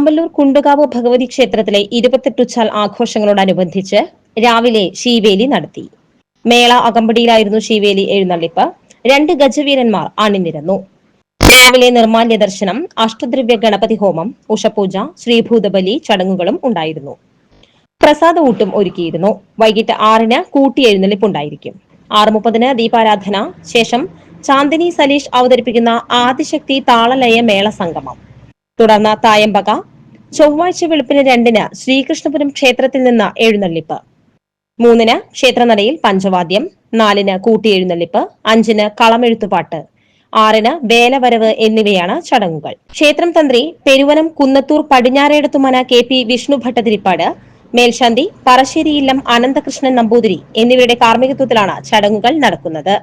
ആമ്പല്ലൂർ കുണ്ടുകാവ് ഭഗവതി ക്ഷേത്രത്തിലെ 28 ആഘോഷങ്ങളോടനുബന്ധിച്ച് രാവിലെ ശീവേലി നടത്തി. മേള അകമ്പടിയിലായിരുന്നു ശീവേലി എഴുന്നള്ളിപ്പ്. 2 ഗജവീരന്മാർ അണിനിരന്നു. രാവിലെ നിർമാല്യ ദർശനം, അഷ്ടദ്രവ്യ ഗണപതി ഹോമം, ഉഷപൂജ, ശ്രീഭൂതബലി ചടങ്ങുകളും ഉണ്ടായിരുന്നു. പ്രസാദ ഊട്ടും ഒരുക്കിയിരുന്നു. വൈകിട്ട് 6-ന് കൂട്ടിയെഴുന്നള്ളിപ്പുണ്ടായിരിക്കും. 6:30-ന് ദീപാരാധന, ശേഷം ചാന്ദിനി സലീഷ് അവതരിപ്പിക്കുന്ന ആദിശക്തി താളലയ മേള സംഗമം. തുടർന്ന് തായമ്പക. ചൊവ്വാഴ്ച വെളുപ്പിന് 2-ന് ശ്രീകൃഷ്ണപുരം ക്ഷേത്രത്തിൽ നിന്ന് എഴുന്നള്ളിപ്പ്. 3-ന് ക്ഷേത്രനടയിൽ പഞ്ചവാദ്യം, 4-ന് കൂട്ടിയെഴുന്നള്ളിപ്പ്, 5-ന് കളമെഴുത്തുപാട്ട്, 6-ന് വേലവരവ് എന്നിവയാണ് ചടങ്ങുകൾ. ക്ഷേത്രം തന്ത്രി പെരുവനം കുന്നത്തൂർ പടിഞ്ഞാറേടത്തുമന KP വിഷ്ണു ഭട്ടതിരിപ്പാട്, മേൽശാന്തി പറശ്ശേരിയില്ലം അനന്തകൃഷ്ണൻ നമ്പൂതിരി എന്നിവരുടെ കാർമ്മികത്വത്തിലാണ് ചടങ്ങുകൾ നടക്കുന്നത്.